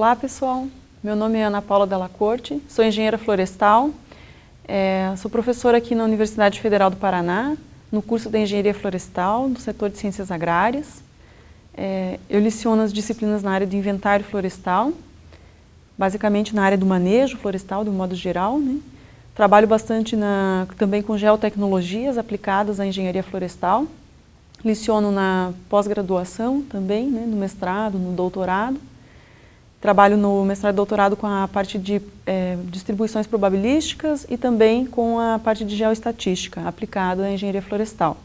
Olá pessoal, meu nome é Ana Paula Della Corte, sou engenheira florestal, sou professora aqui na Universidade Federal do Paraná, no curso de Engenharia Florestal, do setor de Ciências Agrárias. Eu leciono as disciplinas na área de inventário florestal, basicamente na área do manejo florestal, de um modo geral, né? Trabalho bastante também com geotecnologias aplicadas à engenharia florestal. Leciono na pós-graduação também, né? No mestrado, no doutorado. Trabalho no mestrado e doutorado com a parte de distribuições probabilísticas e também com a parte de geoestatística aplicada à engenharia florestal.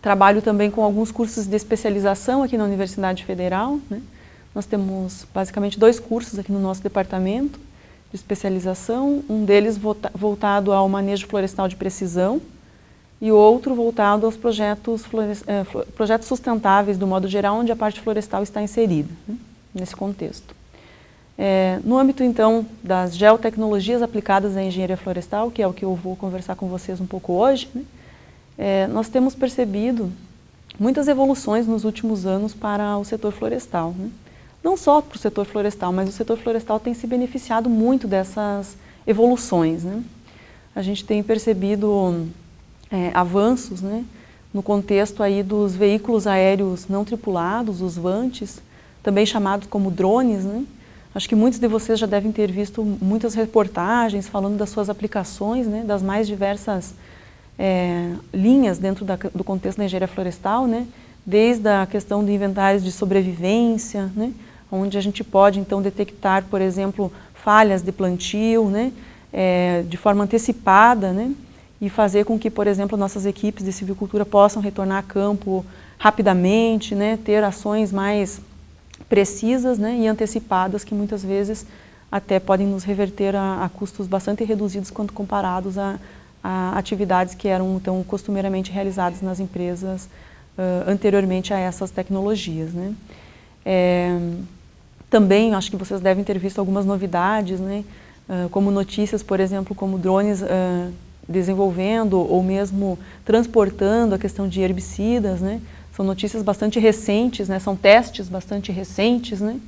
Trabalho também com alguns cursos de especialização aqui na Universidade Federal, né? Nós temos basicamente 2 cursos aqui no nosso departamento de especialização, um deles voltado ao manejo florestal de precisão e outro voltado aos projetos sustentáveis do modo geral, onde a parte florestal está inserida, né, nesse contexto. No âmbito então das geotecnologias aplicadas à engenharia florestal, que é o que eu vou conversar com vocês um pouco hoje, né, nós temos percebido muitas evoluções nos últimos anos para o setor florestal, né? Não só para o setor florestal, mas o setor florestal tem se beneficiado muito dessas evoluções, né? A gente tem percebido avanços, né, no contexto aí dos veículos aéreos não tripulados, os VANTs, também chamados como drones, né? Acho que muitos de vocês já devem ter visto muitas reportagens falando das suas aplicações, né, das mais diversas linhas dentro do contexto da engenharia florestal, né, desde a questão de inventários de sobrevivência, né, onde a gente pode então detectar, por exemplo, falhas de plantio, né, de forma antecipada, né, e fazer com que, por exemplo, nossas equipes de silvicultura possam retornar a campo rapidamente, né, ter ações mais precisas, né, e antecipadas que muitas vezes até podem nos reverter a custos bastante reduzidos quando comparados a atividades que eram então costumeiramente realizadas nas empresas anteriormente a essas tecnologias, né. Também acho que vocês devem ter visto algumas novidades, né, como notícias, por exemplo, como drones desenvolvendo ou mesmo transportando a questão de herbicidas, né? São notícias bastante recentes, né? São testes bastante recentes, né?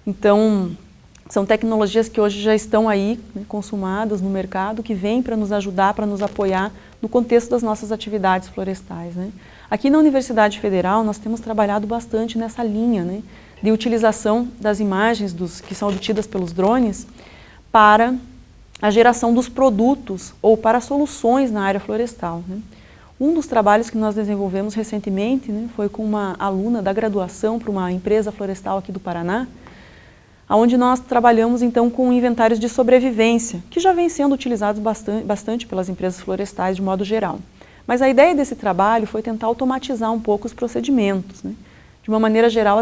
Então, são tecnologias que hoje já estão aí, né, consumadas no mercado, que vêm para nos ajudar, para nos apoiar no contexto das nossas atividades florestais, né? Aqui na Universidade Federal nós temos trabalhado bastante nessa linha, né, de utilização das imagens que são obtidas pelos drones para a geração dos produtos ou para soluções na área florestal, né? Um dos trabalhos que nós desenvolvemos recentemente, né, foi com uma aluna da graduação para uma empresa florestal aqui do Paraná, onde nós trabalhamos então com inventários de sobrevivência, que já vem sendo utilizados bastante pelas empresas florestais de modo geral. Mas a ideia desse trabalho foi tentar automatizar um pouco os procedimentos, né? De uma maneira geral,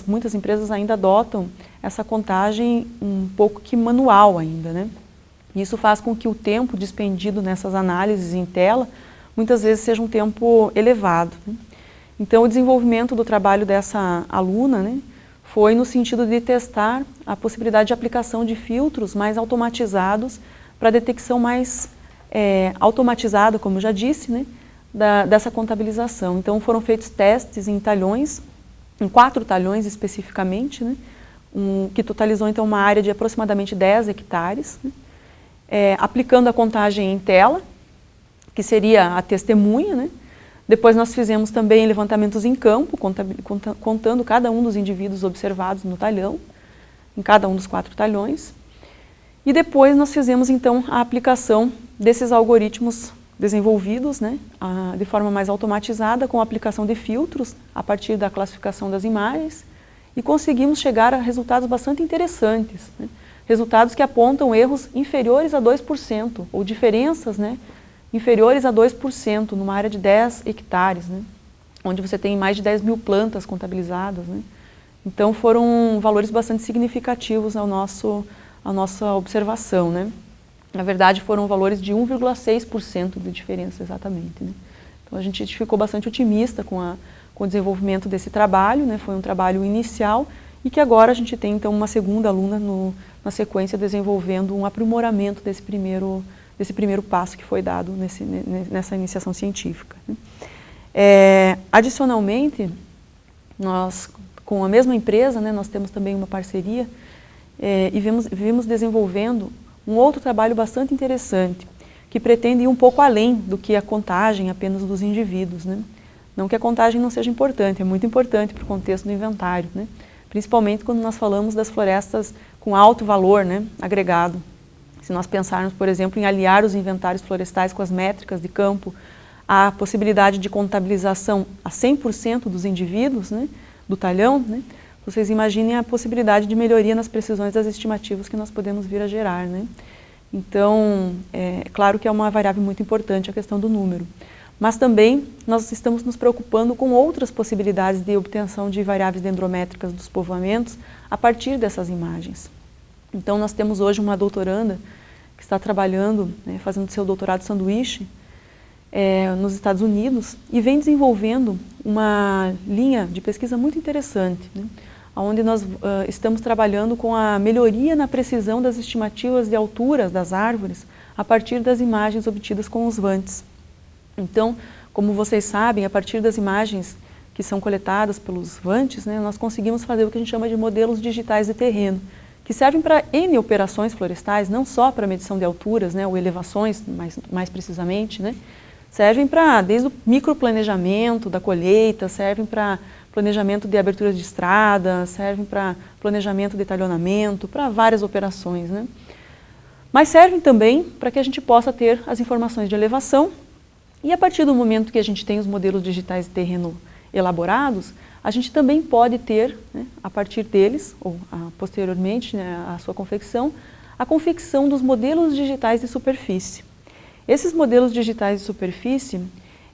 muitas empresas ainda adotam essa contagem um pouco que manual ainda, né? Isso faz com que o tempo despendido nessas análises em tela, muitas vezes seja um tempo elevado, né? Então, o desenvolvimento do trabalho dessa aluna, né, foi no sentido de testar a possibilidade de aplicação de filtros mais automatizados para detecção mais automatizada, como eu já disse, né, dessa contabilização. Então, foram feitos testes em talhões, em 4 talhões especificamente, né, que totalizou então uma área de aproximadamente 10 hectares, né, aplicando a contagem em tela, que seria a testemunha, né? Depois nós fizemos também levantamentos em campo, contando cada um dos indivíduos observados no talhão, em cada um dos 4 talhões. E depois nós fizemos então a aplicação desses algoritmos desenvolvidos, né, de forma mais automatizada, com a aplicação de filtros a partir da classificação das imagens, e conseguimos chegar a resultados bastante interessantes, né? Resultados que apontam erros inferiores a 2%, ou diferenças, né, inferiores a 2% numa área de 10 hectares, né, onde você tem mais de 10 mil plantas contabilizadas, né. Então foram valores bastante significativos à nossa observação, né. Na verdade foram valores de 1,6% de diferença exatamente, né. Então a gente ficou bastante otimista com o desenvolvimento desse trabalho, né, foi um trabalho inicial e que agora a gente tem então uma segunda aluna na sequência desenvolvendo um aprimoramento desse primeiro passo que foi dado nessa iniciação científica, né. Adicionalmente, nós com a mesma empresa, né, nós temos também uma parceria, e vimos desenvolvendo um outro trabalho bastante interessante, que pretende ir um pouco além do que a contagem apenas dos indivíduos, né? Não que a contagem não seja importante, é muito importante para o contexto do inventário, né? Principalmente quando nós falamos das florestas com alto valor, né, agregado. Se nós pensarmos, por exemplo, em aliar os inventários florestais com as métricas de campo, a possibilidade de contabilização a 100% dos indivíduos, né, do talhão, né, vocês imaginem a possibilidade de melhoria nas precisões das estimativas que nós podemos vir a gerar, né? Então, é claro que é uma variável muito importante a questão do número. Mas também nós estamos nos preocupando com outras possibilidades de obtenção de variáveis dendrométricas dos povoamentos a partir dessas imagens. Então nós temos hoje uma doutoranda que está trabalhando, né, fazendo seu doutorado sanduíche nos Estados Unidos e vem desenvolvendo uma linha de pesquisa muito interessante, né, onde nós estamos trabalhando com a melhoria na precisão das estimativas de alturas das árvores a partir das imagens obtidas com os vantes. Então, como vocês sabem, a partir das imagens que são coletadas pelos vantes, né, nós conseguimos fazer o que a gente chama de modelos digitais de terreno, que servem para N operações florestais, não só para medição de alturas, né, ou elevações, mais precisamente, né, servem para, desde o microplanejamento da colheita, servem para planejamento de abertura de estrada, servem para planejamento de talhonamento, para várias operações, né. Mas servem também para que a gente possa ter as informações de elevação. E a partir do momento que a gente tem os modelos digitais de terreno elaborados, a gente também pode ter, né, a partir deles, ou posteriormente, né, a sua confecção, a confecção dos modelos digitais de superfície. Esses modelos digitais de superfície,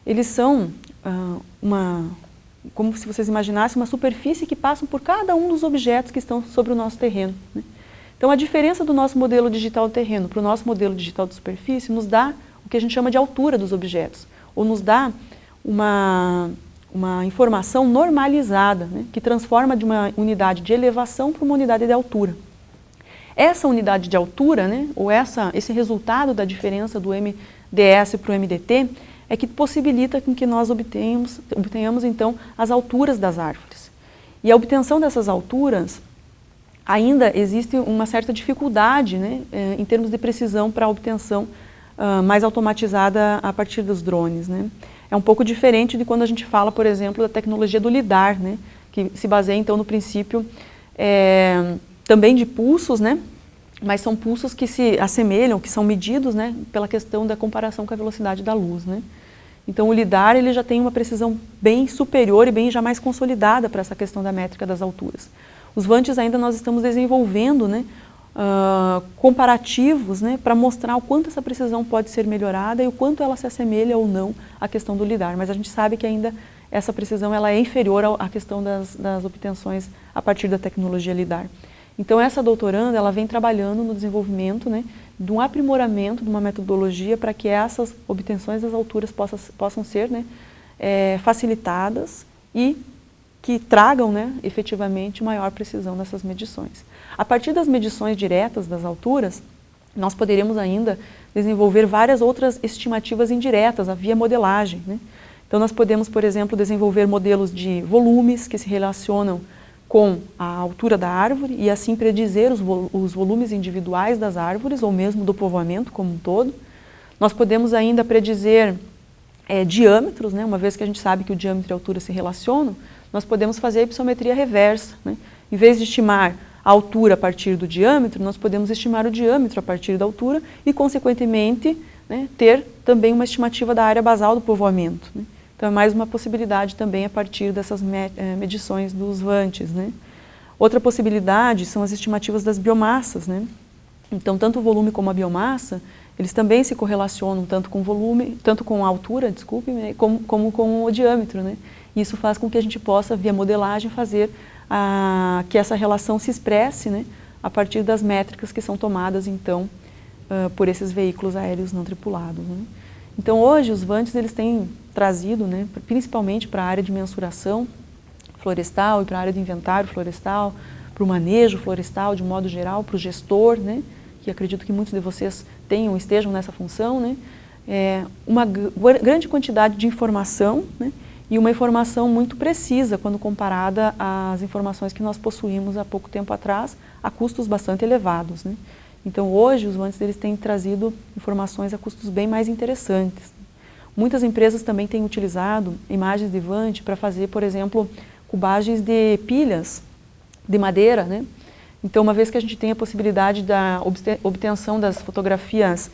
eles são como se vocês imaginassem uma superfície que passa por cada um dos objetos que estão sobre o nosso terreno, né? Então a diferença do nosso modelo digital de terreno para o nosso modelo digital de superfície nos dá o que a gente chama de altura dos objetos, ou nos dá uma informação normalizada, né, que transforma de uma unidade de elevação para uma unidade de altura. Essa unidade de altura, né, ou esse resultado da diferença do MDS para o MDT, é que possibilita que nós obtenhamos então as alturas das árvores. E a obtenção dessas alturas, ainda existe uma certa dificuldade, né, em termos de precisão para a obtenção mais automatizada a partir dos drones, né? É um pouco diferente de quando a gente fala, por exemplo, da tecnologia do LIDAR, né? Que se baseia então no princípio também de pulsos, né? Mas são pulsos que se assemelham, que são medidos, né, pela questão da comparação com a velocidade da luz, né? Então o LIDAR ele já tem uma precisão bem superior e bem já mais consolidada para essa questão da métrica das alturas. Os vantes ainda nós estamos desenvolvendo, né, comparativos, né, para mostrar o quanto essa precisão pode ser melhorada e o quanto ela se assemelha ou não à questão do LIDAR. Mas a gente sabe que ainda essa precisão ela é inferior à questão das obtenções a partir da tecnologia LIDAR. Então essa doutoranda ela vem trabalhando no desenvolvimento, né, de um aprimoramento de uma metodologia para que essas obtenções das alturas possam ser, né, facilitadas e que tragam, né, efetivamente maior precisão dessas medições. A partir das medições diretas das alturas, nós poderemos ainda desenvolver várias outras estimativas indiretas via modelagem, né? Então nós podemos, por exemplo, desenvolver modelos de volumes que se relacionam com a altura da árvore e assim predizer os volumes individuais das árvores ou mesmo do povoamento como um todo. Nós podemos ainda predizer diâmetros, né? Uma vez que a gente sabe que o diâmetro e a altura se relacionam, nós podemos fazer a hipissometria reversa, né? Em vez de estimar a altura a partir do diâmetro, nós podemos estimar o diâmetro a partir da altura e, consequentemente, né, ter também uma estimativa da área basal do povoamento, né? Então é mais uma possibilidade também a partir dessas medições dos vantes, né? Outra possibilidade são as estimativas das biomassas, né? Então tanto o volume como a biomassa, eles também se correlacionam tanto com o volume, tanto com a altura, desculpe, né, como com o diâmetro, né? Isso faz com que a gente possa, via modelagem, fazer que essa relação se expresse, né, a partir das métricas que são tomadas, então, por esses veículos aéreos não tripulados, né? Então, hoje, os vantes eles têm trazido, né, principalmente para a área de mensuração florestal e para a área de inventário florestal, para o manejo florestal, de um modo geral, para o gestor, né, que acredito que muitos de vocês estejam nessa função, né, uma grande quantidade de informação, né, e uma informação muito precisa quando comparada às informações que nós possuímos há pouco tempo atrás, a custos bastante elevados, né? Então hoje os vantes eles têm trazido informações a custos bem mais interessantes. Muitas empresas também têm utilizado imagens de vante para fazer, por exemplo, cubagens de pilhas de madeira, né? Então, uma vez que a gente tem a possibilidade da obtenção das fotografias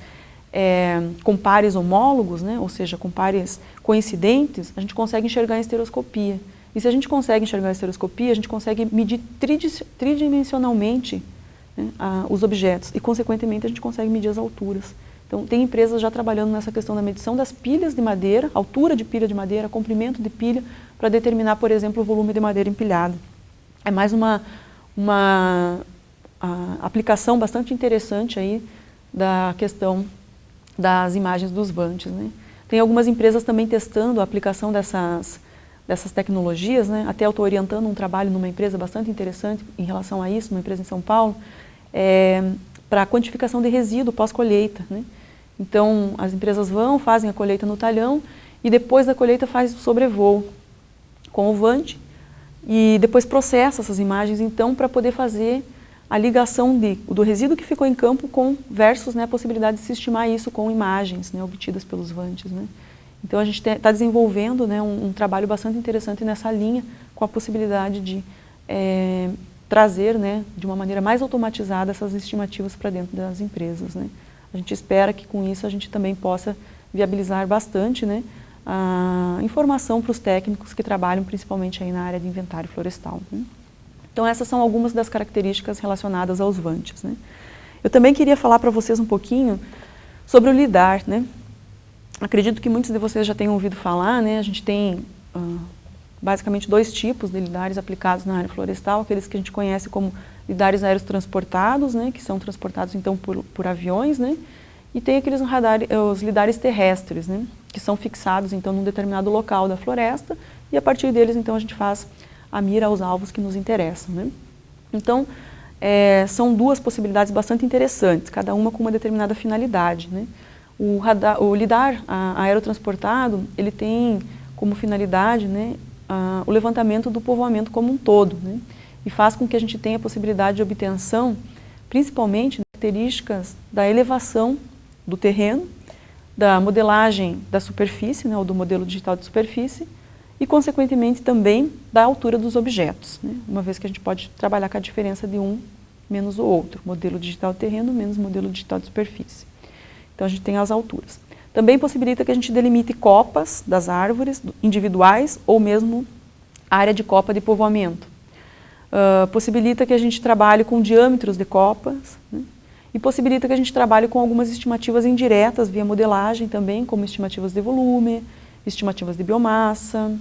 com pares homólogos, né? Ou seja, com pares coincidentes, a gente consegue enxergar em estereoscopia. E se a gente consegue enxergar em estereoscopia, a gente consegue medir tridimensionalmente, né, os objetos e, consequentemente, a gente consegue medir as alturas. Então, tem empresas já trabalhando nessa questão da medição das pilhas de madeira, altura de pilha de madeira, comprimento de pilha, para determinar, por exemplo, o volume de madeira empilhada. É mais uma aplicação bastante interessante aí da questão das imagens dos vantes, né? Tem algumas empresas também testando a aplicação dessas tecnologias, né? Até eu estou orientando um trabalho numa empresa bastante interessante em relação a isso, uma empresa em São Paulo, para a quantificação de resíduo pós-colheita, né? Então, as empresas fazem a colheita no talhão e depois da colheita faz o sobrevoo com o vante e depois processa essas imagens, então, para poder fazer a ligação do resíduo que ficou em campo versus, né, a possibilidade de se estimar isso com imagens, né, obtidas pelos vantes, né. Então, a gente está desenvolvendo, né, um trabalho bastante interessante nessa linha, com a possibilidade de trazer, né, de uma maneira mais automatizada essas estimativas para dentro das empresas, né. A gente espera que com isso a gente também possa viabilizar bastante, né, a informação para os técnicos que trabalham principalmente aí na área de inventário florestal, né. Então essas são algumas das características relacionadas aos vantes, né. Eu também queria falar para vocês um pouquinho sobre o LIDAR, né. Acredito que muitos de vocês já tenham ouvido falar, né, a gente tem basicamente dois tipos de lidares aplicados na área florestal, aqueles que a gente conhece como lidares aerotransportados, né, que são transportados então por aviões, né, e tem aqueles os lidares terrestres, né, que são fixados então num determinado local da floresta e a partir deles então a gente faz a mira aos alvos que nos interessam, né. Então, são duas possibilidades bastante interessantes, cada uma com uma determinada finalidade, né. O lidar aerotransportado, ele tem como finalidade, né, o levantamento do povoamento como um todo, né, e faz com que a gente tenha a possibilidade de obtenção, principalmente, características da elevação do terreno, da modelagem da superfície, né, ou do modelo digital de superfície, e, consequentemente, também da altura dos objetos, né, uma vez que a gente pode trabalhar com a diferença de um menos o outro, modelo digital de terreno menos modelo digital de superfície. Então, a gente tem as alturas. Também possibilita que a gente delimite copas das árvores individuais ou mesmo área de copa de povoamento. Possibilita que a gente trabalhe com diâmetros de copas, né? E possibilita que a gente trabalhe com algumas estimativas indiretas via modelagem também, como estimativas de volume, estimativas de biomassa,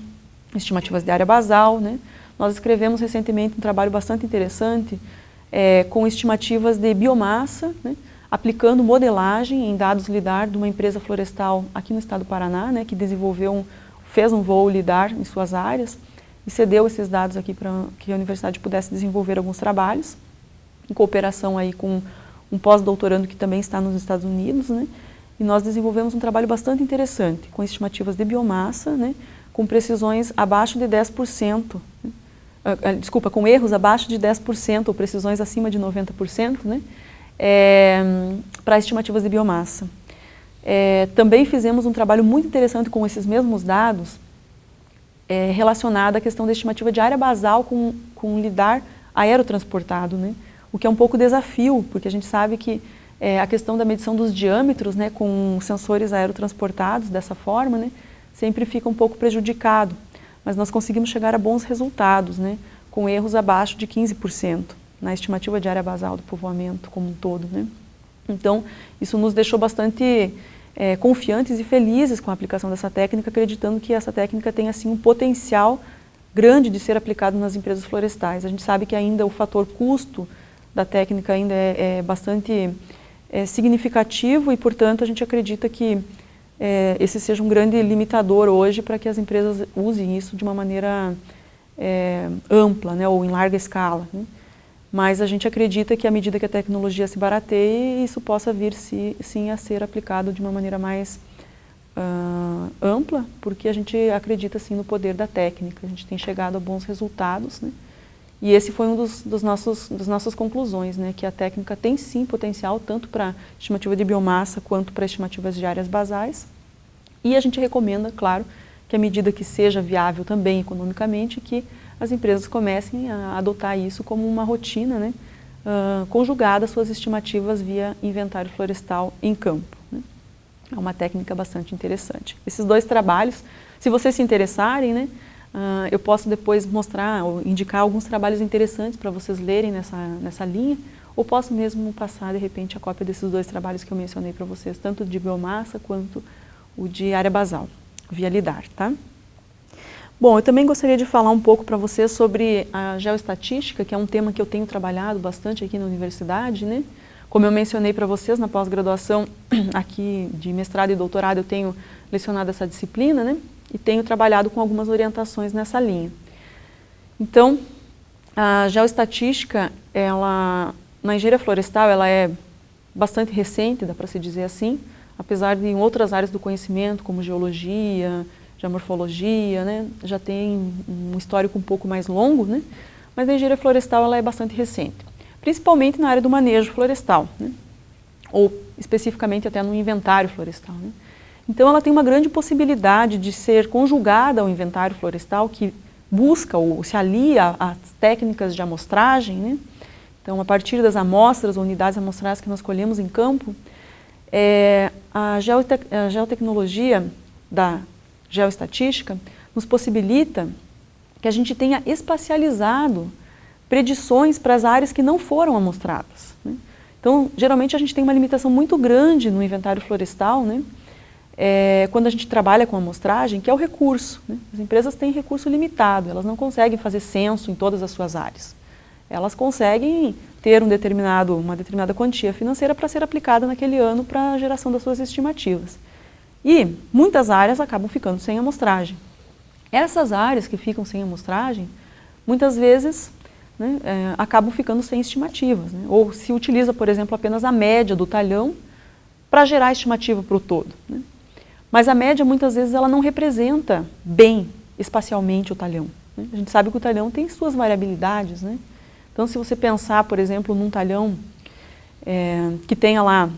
estimativas de área basal, né? Nós escrevemos recentemente um trabalho bastante interessante com estimativas de biomassa, né? Aplicando modelagem em dados LIDAR de uma empresa florestal aqui no estado do Paraná, né, que fez um voo LIDAR em suas áreas e cedeu esses dados aqui para que a universidade pudesse desenvolver alguns trabalhos, em cooperação aí com um pós-doutorando que também está nos Estados Unidos, né, e nós desenvolvemos um trabalho bastante interessante, com estimativas de biomassa, né, com precisões abaixo de 10%, né, com erros abaixo de 10% ou precisões acima de 90%, né, para estimativas de biomassa. Também fizemos um trabalho muito interessante com esses mesmos dados relacionado à questão da estimativa de área basal com lidar aerotransportado, né? O que é um pouco desafio, porque a gente sabe que a questão da medição dos diâmetros, né, com sensores aerotransportados dessa forma, né, sempre fica um pouco prejudicado, mas nós conseguimos chegar a bons resultados, né, com erros abaixo de 15%. Na estimativa de área basal do povoamento como um todo, né? Então, isso nos deixou bastante confiantes e felizes com a aplicação dessa técnica, acreditando que essa técnica tem assim um potencial grande de ser aplicado nas empresas florestais. A gente sabe que ainda o fator custo da técnica ainda é bastante significativo e, portanto, a gente acredita que esse seja um grande limitador hoje para que as empresas usem isso de uma maneira ampla, né, ou em larga escala, né? Mas a gente acredita que à medida que a tecnologia se barateie, isso possa vir sim a ser aplicado de uma maneira mais ampla, porque a gente acredita sim no poder da técnica, a gente tem chegado a bons resultados, né? E esse foi um das nossas conclusões, né? Que a técnica tem sim potencial tanto para estimativa de biomassa quanto para estimativas de áreas basais, e a gente recomenda, claro, que à medida que seja viável também economicamente, que as empresas comecem a adotar isso como uma rotina, né? Conjugada às suas estimativas via inventário florestal em campo, né? É uma técnica bastante interessante. Esses 2 trabalhos, se vocês se interessarem, né, eu posso depois mostrar ou indicar alguns trabalhos interessantes para vocês lerem nessa linha, ou posso mesmo passar, de repente, a cópia desses 2 trabalhos que eu mencionei para vocês, tanto de biomassa quanto o de área basal, via LIDAR, tá? Bom, eu também gostaria de falar um pouco para vocês sobre a geoestatística, que é um tema que eu tenho trabalhado bastante aqui na universidade, né? Como eu mencionei para vocês, na pós-graduação aqui de mestrado e doutorado, eu tenho lecionado essa disciplina, né? E tenho trabalhado com algumas orientações nessa linha. Então, a geoestatística, na engenharia florestal, ela é bastante recente, dá para se dizer assim, apesar de em outras áreas do conhecimento, como geologia, geomorfologia, né, já tem um histórico um pouco mais longo, né, mas a engenharia florestal ela é bastante recente, principalmente na área do manejo florestal, né, ou especificamente até no inventário florestal, né. Então ela tem uma grande possibilidade de ser conjugada ao inventário florestal, que busca ou se alia às técnicas de amostragem, né. Então, a partir das amostras ou unidades amostrais que nós colhemos em campo, a geotecnologia da geoestatística nos possibilita que a gente tenha espacializado predições para as áreas que não foram amostradas, né? Então, geralmente a gente tem uma limitação muito grande no inventário florestal, né? Quando a gente trabalha com amostragem, que é o recurso, né? As empresas têm recurso limitado, elas não conseguem fazer censo em todas as suas áreas. Elas conseguem ter uma determinada quantia financeira para ser aplicada naquele ano para a geração das suas estimativas. E muitas áreas acabam ficando sem amostragem. Essas áreas que ficam sem amostragem, muitas vezes, né, acabam ficando sem estimativas, né? Ou se utiliza, por exemplo, apenas a média do talhão para gerar a estimativa para o todo, né? Mas a média, muitas vezes, ela não representa bem espacialmente o talhão, né? A gente sabe que o talhão tem suas variabilidades, né? Então, se você pensar, por exemplo, num talhão que tenha lá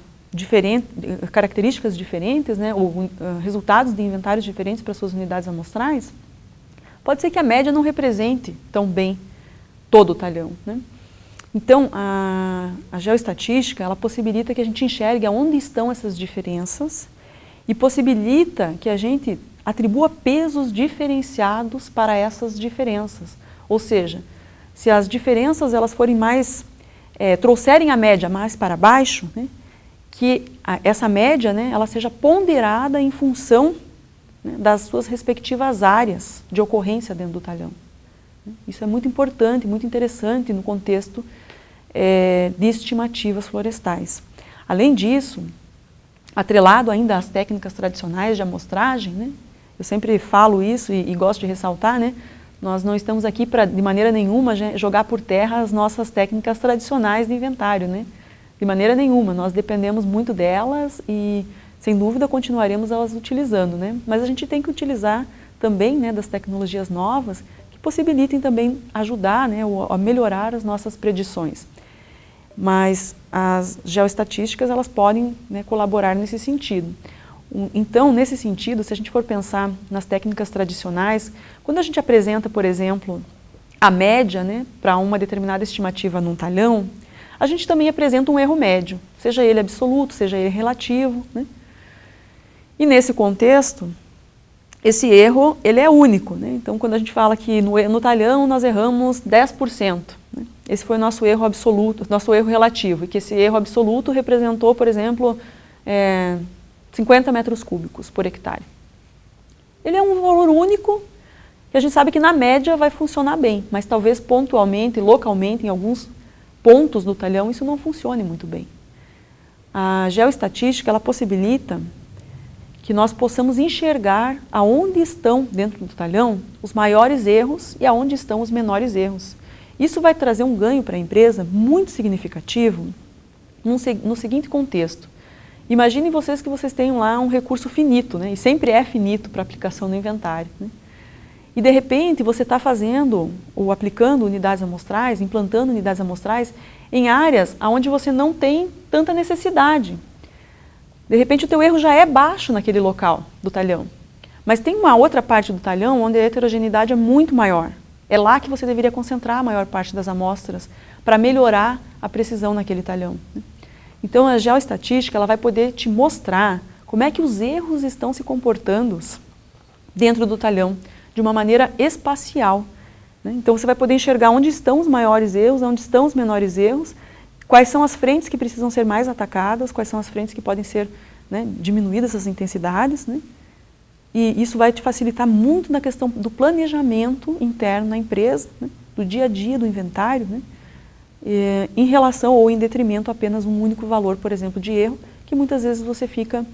características diferentes, né, ou resultados de inventários diferentes para suas unidades amostrais, pode ser que a média não represente tão bem todo o talhão, né? Então, a geoestatística, ela possibilita que a gente enxergue aonde estão essas diferenças e possibilita que a gente atribua pesos diferenciados para essas diferenças. Ou seja, se as diferenças elas forem mais, trouxerem a média mais para baixo, né, que essa média, né, ela seja ponderada em função, né, das suas respectivas áreas de ocorrência dentro do talhão. Isso é muito importante, muito interessante no contexto de estimativas florestais. Além disso, atrelado ainda às técnicas tradicionais de amostragem, né, eu sempre falo isso e gosto de ressaltar, né, nós não estamos aqui para, de maneira nenhuma, jogar por terra as nossas técnicas tradicionais de inventário, né? De maneira nenhuma, nós dependemos muito delas e, sem dúvida, continuaremos elas utilizando, né? Mas a gente tem que utilizar também, né, das tecnologias novas que possibilitem também ajudar, né, a melhorar as nossas predições. Mas as geoestatísticas, elas podem, né, colaborar nesse sentido. Então, nesse sentido, se a gente for pensar nas técnicas tradicionais, quando a gente apresenta, por exemplo, a média, né, para uma determinada estimativa num talhão, a gente também apresenta um erro médio, seja ele absoluto, seja ele relativo, né? E nesse contexto, esse erro, ele é único, né? Então, quando a gente fala que no talhão nós erramos 10%, né? Esse foi o nosso erro absoluto, nosso erro relativo, e que esse erro absoluto representou, por exemplo, 50 metros cúbicos por hectare. Ele é um valor único, que a gente sabe que na média vai funcionar bem, mas talvez pontualmente, localmente, em alguns pontos do talhão, isso não funcione muito bem. A geoestatística, ela possibilita que nós possamos enxergar aonde estão, dentro do talhão, os maiores erros e aonde estão os menores erros. Isso vai trazer um ganho para a empresa muito significativo no seguinte contexto. Imaginem vocês que vocês tenham lá um recurso finito, né? E sempre é finito para aplicação no inventário, né? E de repente você está fazendo ou aplicando unidades amostrais, implantando unidades amostrais em áreas onde você não tem tanta necessidade. De repente o teu erro já é baixo naquele local do talhão, mas tem uma outra parte do talhão onde a heterogeneidade é muito maior. É lá que você deveria concentrar a maior parte das amostras para melhorar a precisão naquele talhão, né? Então a geoestatística ela vai poder te mostrar como é que os erros estão se comportando dentro do talhão de uma maneira espacial, né? Então você vai poder enxergar onde estão os maiores erros, onde estão os menores erros, quais são as frentes que precisam ser mais atacadas, quais são as frentes que podem ser, né, diminuídas as intensidades, né? E isso vai te facilitar muito na questão do planejamento interno na empresa, né, do dia a dia do inventário, né, em relação ou em detrimento a apenas um único valor, por exemplo, de erro, que muitas vezes você fica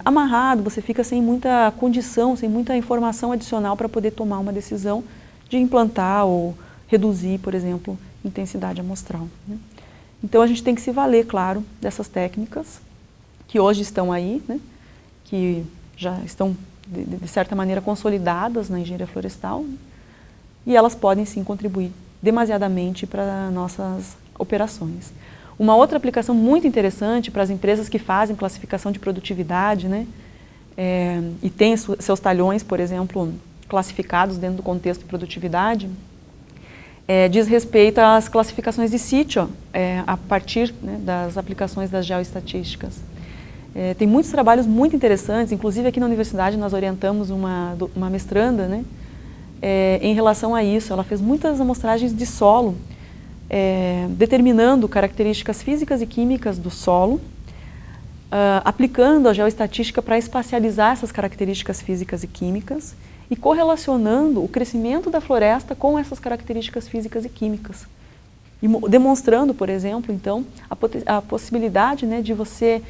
amarrado, você fica sem muita condição, sem muita informação adicional para poder tomar uma decisão de implantar ou reduzir, por exemplo, intensidade amostral, né. Então a gente tem que se valer, claro, dessas técnicas que hoje estão aí, né, que já estão, de certa maneira, consolidadas na engenharia florestal, né, e elas podem, sim, contribuir demasiadamente para nossas operações. Uma outra aplicação muito interessante para as empresas que fazem classificação de produtividade, né, e têm seus talhões, por exemplo, classificados dentro do contexto de produtividade, diz respeito às classificações de sítio, a partir, né, das aplicações das geoestatísticas. Tem muitos trabalhos muito interessantes, inclusive aqui na universidade nós orientamos uma mestranda, né, em relação a isso. Ela fez muitas amostragens de solo, determinando características físicas e químicas do solo, aplicando a geoestatística para espacializar essas características físicas e químicas e correlacionando o crescimento da floresta com essas características físicas e químicas. E demonstrando, por exemplo, então, a possibilidade, né, de você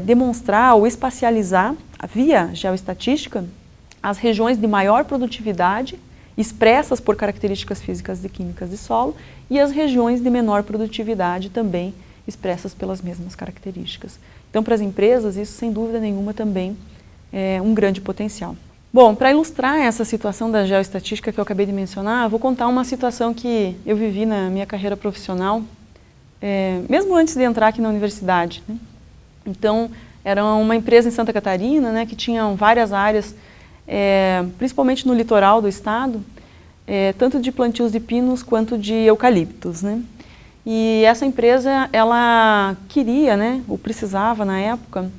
demonstrar ou espacializar, via geoestatística, as regiões de maior produtividade, expressas por características físicas e químicas de solo, e as regiões de menor produtividade também expressas pelas mesmas características. Então, para as empresas, isso sem dúvida nenhuma também é um grande potencial. Bom, para ilustrar essa situação da geoestatística que eu acabei de mencionar, vou contar uma situação que eu vivi na minha carreira profissional, mesmo antes de entrar aqui na universidade, né? Então, era uma empresa em Santa Catarina, né, que tinha várias áreas, principalmente no litoral do estado, tanto de plantios de pinos quanto de eucaliptos, né? E essa empresa, ela queria, né, ou precisava na época,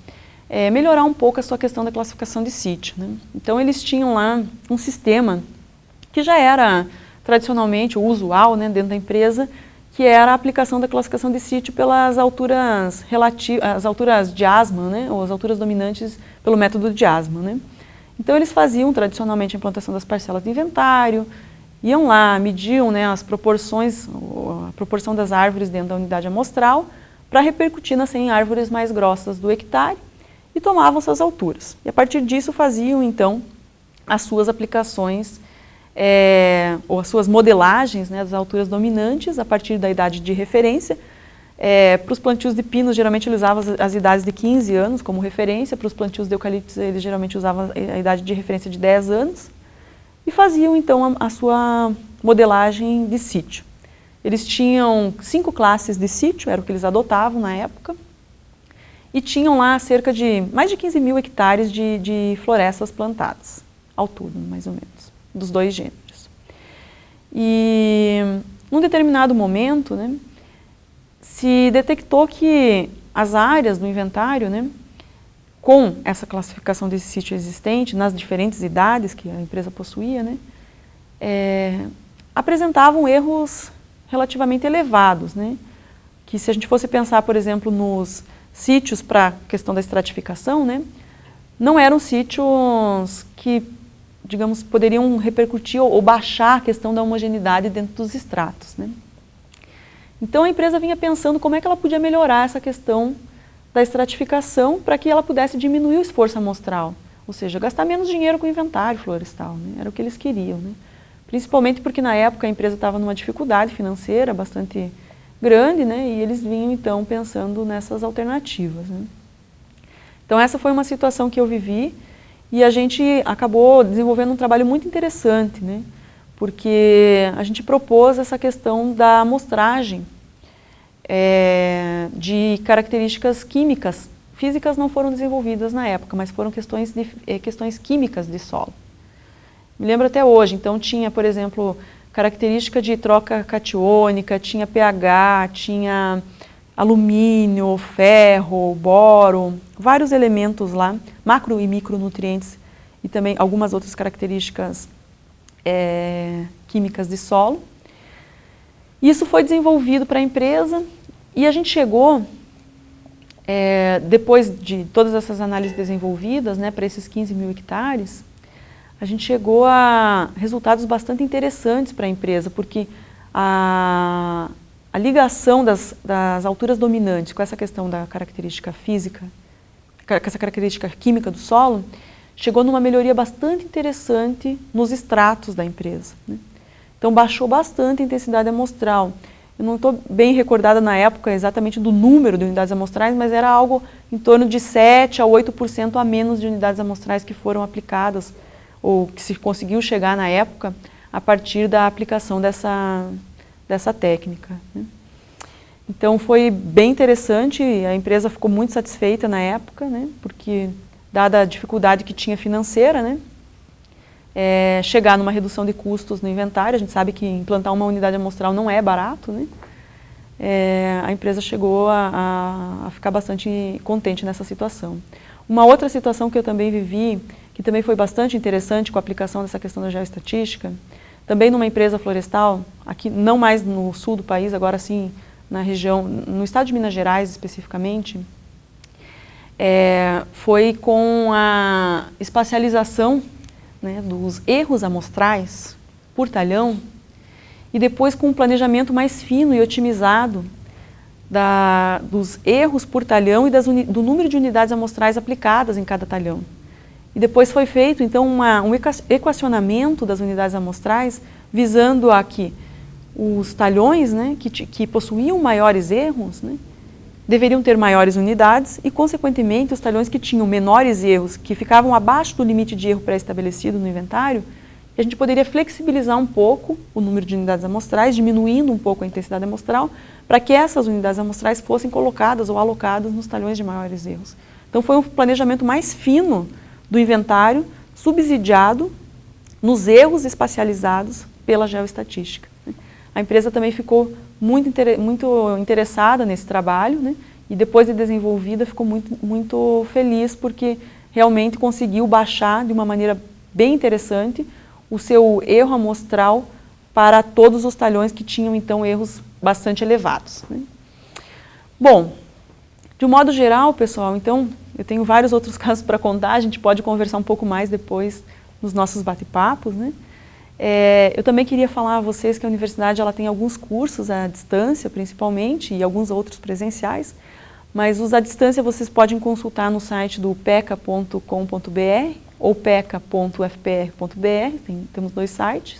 melhorar um pouco a sua questão da classificação de sítio, né? Então, eles tinham lá um sistema que já era tradicionalmente o usual, né, dentro da empresa, que era a aplicação da classificação de sítio pelas alturas as alturas de Asman, né, ou as alturas dominantes pelo método de Asman, né? Então eles faziam tradicionalmente a implantação das parcelas de inventário, iam lá, mediam, né, as proporções, a proporção das árvores dentro da unidade amostral, para repercutir nas 100 árvores mais grossas do hectare e tomavam suas alturas. E a partir disso faziam então as suas aplicações, ou as suas modelagens, né, das alturas dominantes a partir da idade de referência. Para os plantios de pinos, geralmente eles usavam as idades de 15 anos como referência. Para os plantios de eucaliptos, eles geralmente usavam a idade de referência de 10 anos. E faziam, então, a sua modelagem de sítio. Eles tinham 5 classes de sítio, era o que eles adotavam na época. E tinham lá cerca de mais de 15 mil hectares de florestas plantadas, ao todo, mais ou menos, dos 2 gêneros. E, num determinado momento, né, se detectou que as áreas do inventário, né, com essa classificação desse sítio existente, nas diferentes idades que a empresa possuía, né, apresentavam erros relativamente elevados, né, que se a gente fosse pensar, por exemplo, nos sítios para a questão da estratificação, né, não eram sítios que, digamos, poderiam repercutir ou baixar a questão da homogeneidade dentro dos estratos, né. Então a empresa vinha pensando como é que ela podia melhorar essa questão da estratificação para que ela pudesse diminuir o esforço amostral, ou seja, gastar menos dinheiro com o inventário florestal, né? Era o que eles queriam, né? Principalmente porque na época a empresa estava numa dificuldade financeira bastante grande, né? E eles vinham então pensando nessas alternativas, né? Então essa foi uma situação que eu vivi e a gente acabou desenvolvendo um trabalho muito interessante, né? Porque a gente propôs essa questão da amostragem de características químicas. Físicas não foram desenvolvidas na época, mas foram questões químicas de solo. Me lembro até hoje, então tinha, por exemplo, característica de troca catiônica, tinha pH, tinha alumínio, ferro, boro, vários elementos lá, macro e micronutrientes e também algumas outras características químicas de solo. Isso foi desenvolvido para a empresa e a gente chegou, depois de todas essas análises desenvolvidas, né, para esses 15 mil hectares, a gente chegou a resultados bastante interessantes para a empresa, porque a ligação das alturas dominantes com essa questão da característica física, com essa característica química do solo, chegou numa melhoria bastante interessante nos extratos da empresa, né? Então baixou bastante a intensidade amostral. Eu não estou bem recordada na época exatamente do número de unidades amostrais, mas era algo em torno de 7 a 8% a menos de unidades amostrais que foram aplicadas, ou que se conseguiu chegar na época, a partir da aplicação dessa técnica, né? Então foi bem interessante, a empresa ficou muito satisfeita na época, né? Porque dada a dificuldade que tinha financeira, né? Chegar numa redução de custos no inventário, a gente sabe que implantar uma unidade amostral não é barato, né? A empresa chegou a ficar bastante contente nessa situação. Uma outra situação que eu também vivi, que também foi bastante interessante com a aplicação dessa questão da geoestatística, também numa empresa florestal, aqui não mais no sul do país, agora sim na região, no estado de Minas Gerais especificamente, foi com a espacialização, né, dos erros amostrais por talhão e depois com um planejamento mais fino e otimizado dos erros por talhão e do número de unidades amostrais aplicadas em cada talhão. E depois foi feito então um equacionamento das unidades amostrais visando a que os talhões, né, que possuíam maiores erros, né, deveriam ter maiores unidades e, consequentemente, os talhões que tinham menores erros, que ficavam abaixo do limite de erro pré-estabelecido no inventário, a gente poderia flexibilizar um pouco o número de unidades amostrais, diminuindo um pouco a intensidade amostral, para que essas unidades amostrais fossem colocadas ou alocadas nos talhões de maiores erros. Então foi um planejamento mais fino do inventário, subsidiado nos erros espacializados pela geoestatística. A empresa também ficou muito interessada nesse trabalho, né? E depois de desenvolvida ficou muito feliz porque realmente conseguiu baixar de uma maneira bem interessante o seu erro amostral para todos os talhões que tinham então erros bastante elevados, né? Bom, de um modo geral, pessoal, então eu tenho vários outros casos para contar, a gente pode conversar um pouco mais depois nos nossos bate-papos, né? Eu também queria falar a vocês que a universidade ela tem alguns cursos à distância, principalmente, e alguns outros presenciais, mas os à distância vocês podem consultar no site do peca.com.br ou peca.ufpr.br, temos 2 sites.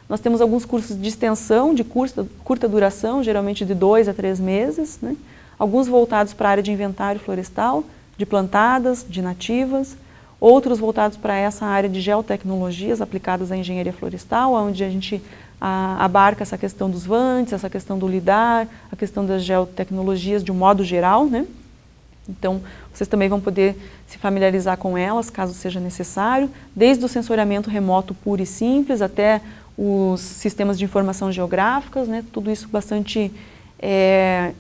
Nós temos alguns cursos de extensão, de curta duração, geralmente de 2 a 3 meses, né? Alguns voltados para a área de inventário florestal, de plantadas, de nativas, outros voltados para essa área de geotecnologias aplicadas à engenharia florestal, onde a gente abarca essa questão dos vantes, essa questão do lidar, a questão das geotecnologias de um modo geral, né? Então, vocês também vão poder se familiarizar com elas, caso seja necessário, desde o sensoriamento remoto puro e simples até os sistemas de informação geográficas, né? Tudo isso bastante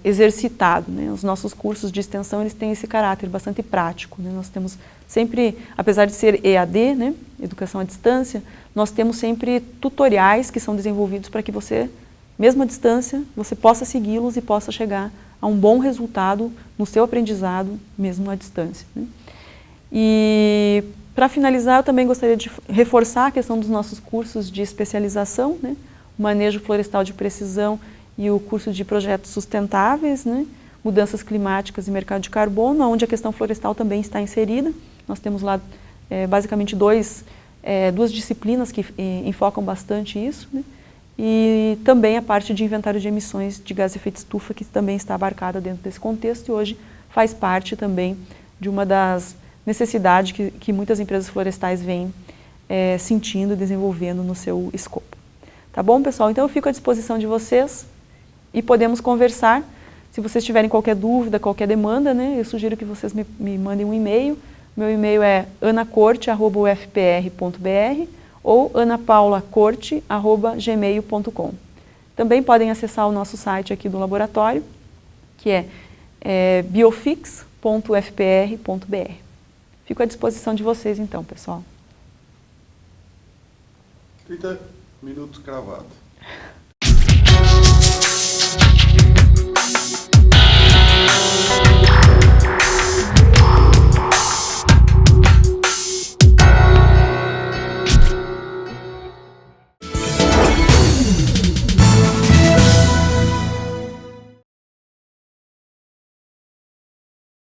exercitado, né? Os nossos cursos de extensão eles têm esse caráter bastante prático, né? Nós temos sempre, apesar de ser EAD, né? Educação à distância, nós temos sempre tutoriais que são desenvolvidos para que você, mesmo à distância, você possa segui-los e possa chegar a um bom resultado no seu aprendizado, mesmo à distância, né? E para finalizar, eu também gostaria de reforçar a questão dos nossos cursos de especialização, né? O manejo florestal de precisão e o curso de projetos sustentáveis, né? Mudanças climáticas e mercado de carbono, onde a questão florestal também está inserida. Nós temos lá basicamente duas disciplinas que enfocam bastante isso, né? e também a parte de inventário de emissões de gás de efeito estufa, que também está abarcada dentro desse contexto e hoje faz parte também de uma das necessidades que muitas empresas florestais vêm sentindo e desenvolvendo no seu escopo. Tá bom, pessoal? Então eu fico à disposição de vocês e podemos conversar. Se vocês tiverem qualquer dúvida, qualquer demanda, né, eu sugiro que vocês me mandem um e-mail. Meu e-mail é anacorte@ufpr.br ou anapaulacorte@gmail.com. Também podem acessar o nosso site aqui do laboratório, que é biofix.ufpr.br. Fico à disposição de vocês então, pessoal. 30 minutos cravado.